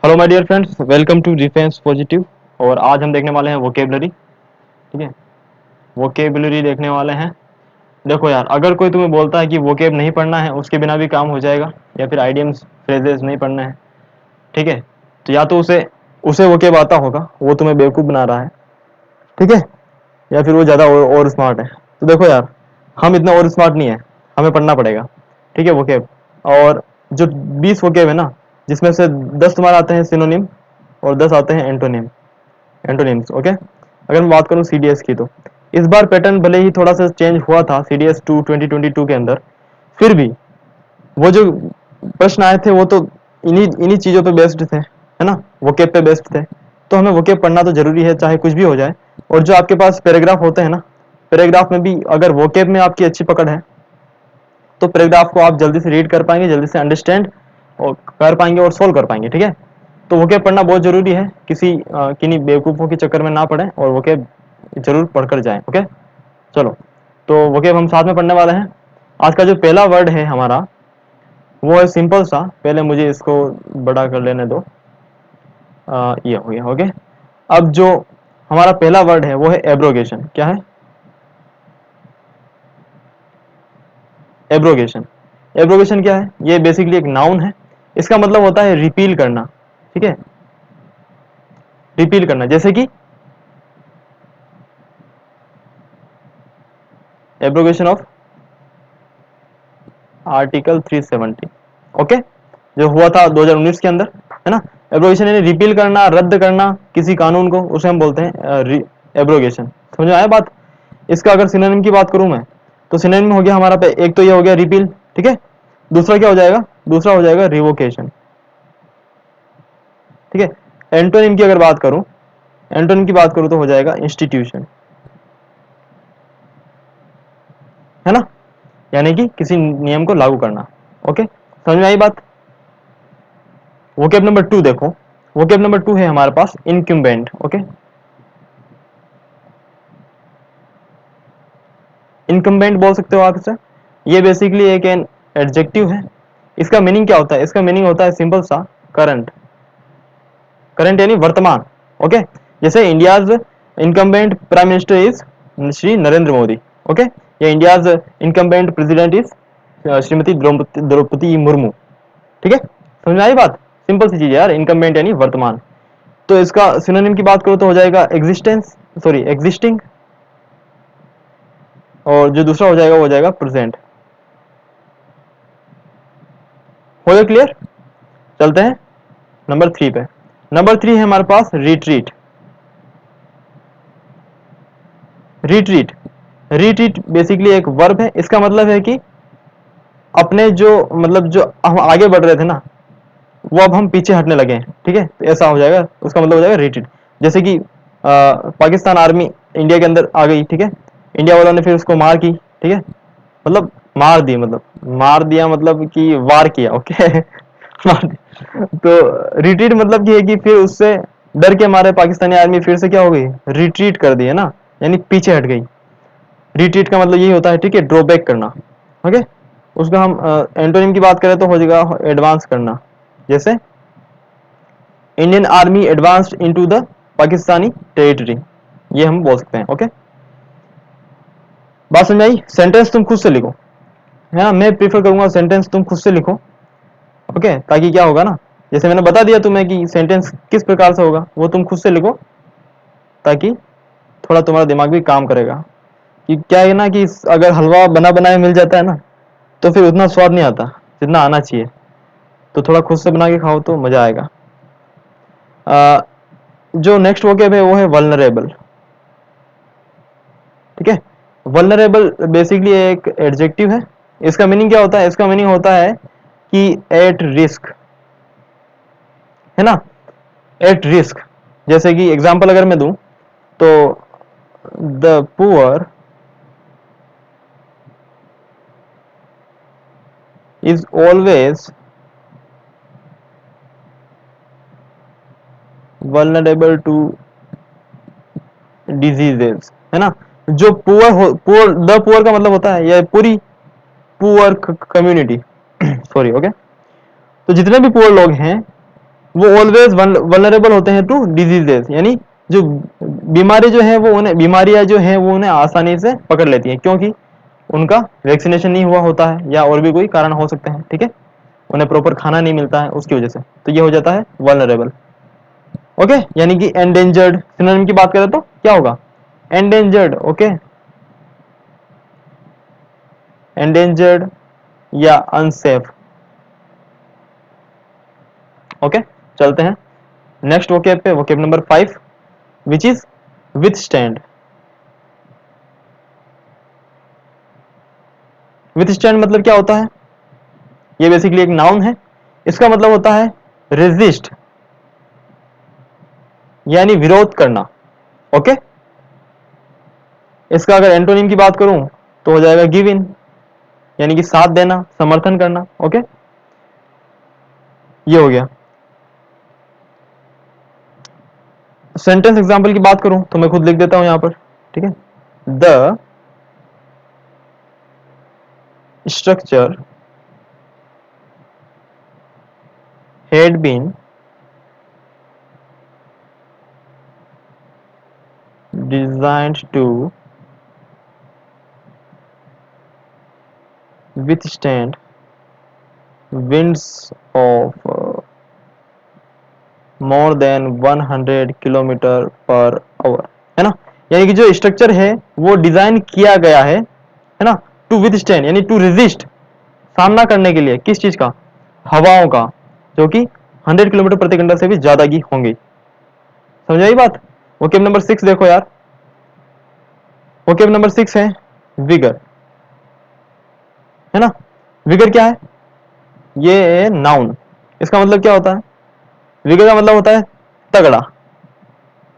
Hello my dear friends, welcome to Defence Positive. और आज हम देखने वाले हैं वोकेबलरी। ठीक है, वोकेबलरी देखने वाले हैं। देखो यार, अगर कोई तुम्हें बोलता है कि वोकेब नहीं पढ़ना है, उसके बिना भी काम हो जाएगा, या फिर आइडियम्स फ्रेजेस नहीं पढ़ने हैं, ठीक है, तो या तो उसे उसे वोकेब आता होगा, वो तुम्हें बेवकूफ़ बना रहा है, ठीक है, या फिर वो ज़्यादा और स्मार्ट है। तो देखो यार, हम इतना और स्मार्ट नहीं है, हमें पढ़ना पड़ेगा। ठीक है, वोकेब। और जो 20 वोकेब है ना, जिसमें से 10 तुम्हारे आते हैं सिनोनिम और 10 आते हैं एंटोनिम एंटोनिम्स। ओके, अगर मैं बात करूं सीडीएस की, तो इस बार पैटर्न भले ही थोड़ा सा चेंज हुआ था सीडीएस 2 2022 के अंदर, फिर भी वो जो प्रश्न आए थे वो तो इन्हीं इन्हीं चीज़ों पे बेस्ड थे, है ना, वोकेब पे बेस्ड थे। तो हमें वोकेब पढ़ना तो जरूरी है, चाहे कुछ भी हो जाए। और जो आपके पास पैराग्राफ होते हैं ना, पैराग्राफ में भी अगर वोकेब में आपकी अच्छी पकड़ है, तो पैराग्राफ को आप जल्दी से रीड कर पाएंगे, जल्दी से अंडरस्टैंड और कर पाएंगे और सोल्व कर पाएंगे। ठीक है, तो वोकेब पढ़ना बहुत जरूरी है, किन्हीं बेवकूफ़ों के चक्कर में ना पड़े और वोकेब जरूर पढ़कर जाएं। ओके, चलो, तो वोकेब हम साथ में पढ़ने वाले हैं। आज का जो पहला वर्ड है हमारा, वो है सिंपल सा। पहले मुझे इसको बड़ा कर लेने दो। ये हो गया। ओके, अब जो हमारा पहला वर्ड है वो है एब्रोगेशन। क्या है? एब्रोगेशन। एब्रोगेशन क्या है? ये बेसिकली एक नाउन है। इसका मतलब होता है रिपील करना। ठीक है, रिपील करना, जैसे कि एब्रोगेशन ऑफ आर्टिकल 370। ओके, जो हुआ था 2019 के अंदर, है ना। एब्रोगेशन यानी रिपील करना, रद्द करना किसी कानून को, उसे हम बोलते हैं एब्रोगेशन। समझ में आया बात? इसका अगर सिनोनिम की बात करूं मैं, तो सिनोनिम हो गया हमारा पे, एक तो ये हो गया रिपील, ठीक है। दूसरा क्या हो जाएगा? दूसरा हो जाएगा रिवोकेशन। ठीक है। एंटोनिम की अगर बात करूं, एंटोनिम की बात करूं तो हो जाएगा इंस्टीट्यूशन, है ना, यानी कि किसी नियम को लागू करना। ओके, समझ में आई बात? वोकेब नंबर 2 देखो। वोकेब नंबर 2 है हमारे पास इनकम्बेंट। ओके, इनकम्बेंट बोल सकते हो आप इसे। ये बेसिकली एक एन एडजेक्टिव है। इसका मीनिंग क्या होता है? इसका मीनिंग होता है सिंपल सा, करंट। करंट यानी वर्तमान। ओके, जैसे India's incumbent prime minister is Shri Narendra Modi. Okay, या India's incumbent president is Shrimati Droupadi Murmu. ठीक है, समझ में आई बात? सिंपल सी चीज है यार, इनकम्बेंट यानी वर्तमान। तो इसका सिनोनिम की बात करो तो हो जाएगा एग्जिस्टेंस, सॉरी एग्जिस्टिंग। और जो दूसरा हो जाएगा वो हो जाएगा प्रेजेंट। हो गया क्लियर? चलते हैं नंबर 3 पे। नंबर 3 है हमारे पास रिट्रीट। रिट्रीट, रिट्रीट बेसिकली एक वर्ब है। इसका मतलब है कि अपने जो, मतलब जो हम आगे बढ़ रहे थे ना, वो अब हम पीछे हटने लगे हैं। ठीक है, तो ऐसा हो जाएगा, उसका मतलब हो जाएगा रिट्रीट। जैसे कि पाकिस्तान आर्मी इंडिया के अंदर आ गई, ठीक है, इंडिया वालों ने फिर उसको मार की, ठीक है, मतलब मार दी, मतलब मार दिया, मतलब कि वार किया। ओके मार दिया। तो रिट्रीट मतलब ये है कि फिर उससे डर के मारे पाकिस्तानी आर्मी फिर से क्या हो गई? रिट्रीट कर दी, है ना, यानी पीछे हट गई। रिट्रीट का मतलब यही होता है, ठीक है, ड्रॉबैक करना। ओके, उसका हम एंटोनिम की बात करें तो हो जाएगा एडवांस करना। जैसे Indian army advanced into the Pakistani territory, ये हम बोल सकते हैं। ओके, बात समझ आई? सेंटेंस तुम खुद से लिखो, है ना, मैं प्रीफर करूंगा सेंटेंस तुम खुद से लिखो। ओके, ताकि क्या होगा ना, जैसे मैंने बता दिया तुम्हें कि सेंटेंस किस प्रकार से होगा, वो तुम खुद से लिखो, ताकि थोड़ा तुम्हारा दिमाग भी काम करेगा। कि क्या है ना, कि अगर हलवा बना बनाया मिल जाता है ना, तो फिर उतना स्वाद नहीं आता जितना आना चाहिए। तो थोड़ा खुद से बना के खाओ तो मजा आएगा। आ, जो नेक्स्ट वोकेब है वो है वल्नरेबल। ठीक है, वल्नरेबल बेसिकली एक एडजेक्टिव है। इसका मीनिंग क्या होता है? इसका मीनिंग होता है कि एट रिस्क, है ना, एट रिस्क। जैसे कि एग्जांपल अगर मैं दूं, तो the poor is always vulnerable to diseases, है ना। जो पुअर हो, पुअर, द पुअर का मतलब होता है यह पूरी पुअर कम्युनिटी सॉरी। ओके, तो जितने भी पुअर लोग हैं, वो ऑलवेज वल्नरेबल होते हैं टू डिजीजेस, यानी जो बीमारी जो है वो उन्हें, बीमारियां जो है वो उन्हें आसानी से पकड़ लेती हैं, क्योंकि उनका वैक्सीनेशन नहीं हुआ होता है या और भी कोई कारण हो सकते हैं, ठीक है, उन्हें प्रॉपर खाना नहीं मिलता है उसकी वजह से, तो ये हो जाता है वल्नरेबल। ओके, यानी कि एंडेंजर्ड, सिनोनिम की बात करें तो क्या होगा, एंडेंजर्ड। ओके, एंडेंजर्ड या अनसेफ। ओके, चलते हैं नेक्स्ट वोकेब पे, vocab number 5, which is withstand. Withstand मतलब क्या होता है, ये बेसिकली एक नाउन है, इसका मतलब होता है रेजिस्ट, यानी विरोध करना। ओके, इसका अगर एंटोनिम की बात करूं तो हो जाएगा गिव इन, यानी कि साथ देना, समर्थन करना। ओके, ये हो गया। सेंटेंस एग्जांपल की बात करूं तो मैं खुद लिख देता हूं यहां पर, ठीक है। The structure had been designed to withstand winds of more than 100 kilometre per hour, है ना। यानी कि जो स्ट्रक्चर है वो डिजाइन किया गया है ना, टू विथस्टैंड यानी टू रेजिस्ट, सामना करने के लिए, किस चीज का, हवाओं का, जो कि 100 किलोमीटर प्रति घंटा से भी ज्यादा की होंगी। समझ आई बात। वोकेब नंबर 6 देखो यार, वोकेब नंबर 6 है विगर, है ना। विगर क्या है, ये नाउन, इसका मतलब क्या होता है, विगर का मतलब होता है तगड़ा,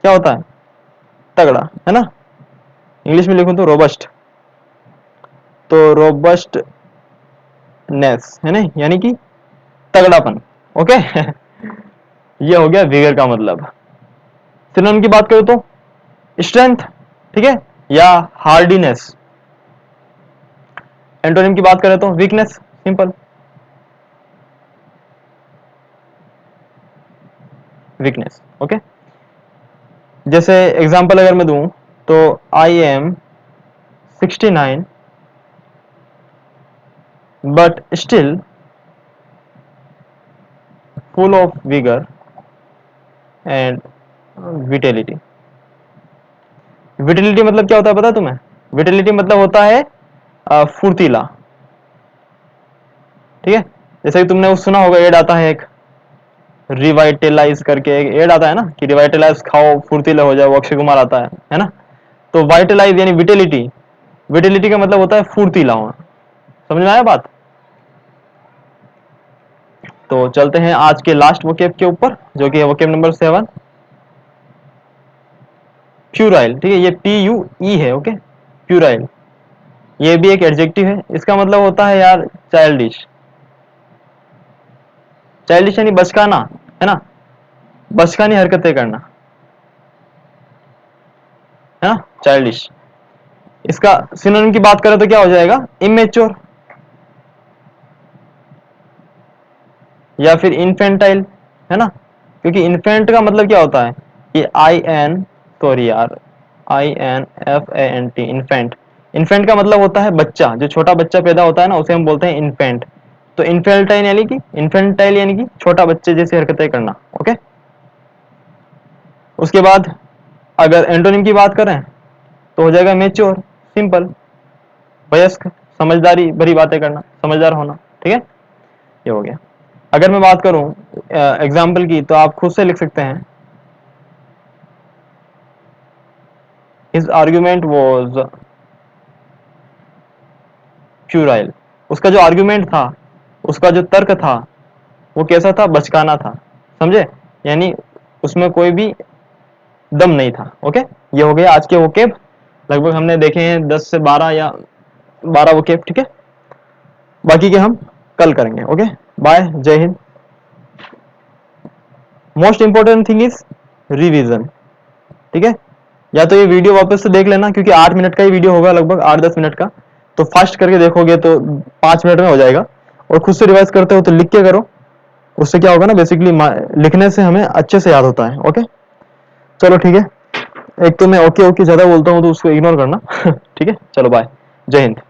क्या होता है, तगड़ा, है ना। इंग्लिश में लिखूं तो रोबस्ट, तो रोबस्टनेस, है ना, यानी कि तगड़ापन। ओके ये हो गया विगर का मतलब। सिनोनिम की बात करो तो स्ट्रेंथ, ठीक है, या हार्डीनेस। एंटोनिम की बात करें तो वीकनेस, सिंपल, वीकनेस। ओके, जैसे एग्जांपल अगर मैं दूं तो I am 69 but still full of vigour and vitality. Vitality मतलब क्या होता है पता है तुम्हें, विटेलिटी मतलब होता है फुर्तीला, ठीक है। जैसे कि तुमने वो सुना होगा, एड आता है एक, रिवाइटलाइज करके एक एड आता है ना, कि रिवाइटलाइज खाओ फुर्तीला हो जाओ, वो अक्षय कुमार आता है ना। तो वाइटलाइज यानी विटेलिटी, विटेलिटी का मतलब होता है फुर्तीला होना। समझ में आया बात। तो चलते हैं आज के लास्ट वोकेब के ऊपर, जो कि है वोकेब नंबर 7, प्यूराइल, ठीक है, ये PUE है। ओके, प्यूराइल, ये भी एक एडजेक्टिव है, इसका मतलब होता है यार चाइल्डिश, चाइल्डिश यानी बचकाना, है ना, बचकानी हरकतें करना, है ना, चाइल्डिश। इसका सिनोनिम की बात करें तो क्या हो जाएगा, इमेच्योर या फिर इन्फेंटाइल, है ना। क्योंकि इन्फेंट का मतलब क्या होता है, कि सॉरी यार, INFANT, इन्फेंट। इन्फेंट का मतलब होता है बच्चा, जो छोटा बच्चा पैदा होता है ना, उसे हम बोलते हैं इन्फेंट। तो इन्फेंटाइल यानी कि छोटा बच्चे जैसी हरकतें करना। ओके, उसके बाद अगर एंटोनिम की बात करें तो हो जाएगा मेच्योर, सिंपल, वयस्क, समझदारी भरी बातें करना, समझदार होना, ठीक है, ये हो गया। अगर मैं बात करूं एग्जाम्पल की, तो आप खुद से लिख सकते हैं, हिज आर्ग्यूमेंट वॉज प्यूराइल। उसका जो आर्ग्यूमेंट था, उसका जो तर्क था, वो कैसा था, बचकाना था, समझे, यानी उसमें कोई भी दम नहीं था। ओके, ये हो गया आज के वोकेब, लगभग हमने देखे हैं 10 से 12 या 12 वोकेब, ठीक है। बाकी के हम कल करेंगे। ओके, बाय, जय Hind. Most important thing is revision, ठीक है। या तो ये वीडियो वापस से देख लेना, क्योंकि 8 मिनट का ही वीडियो होगा, लगभग 8-10 मिनट का, तो फास्ट करके देखोगे तो 5 मिनट में हो जाएगा। और खुद से रिवाइज करते हो तो लिख के करो, उससे क्या होगा ना, बेसिकली लिखने से हमें अच्छे से याद होता है। ओके, चलो ठीक है। एक तो मैं ओके ओके ज्यादा बोलता हूँ तो उसको इग्नोर करना। ठीक है, चलो बाय, जय हिंद।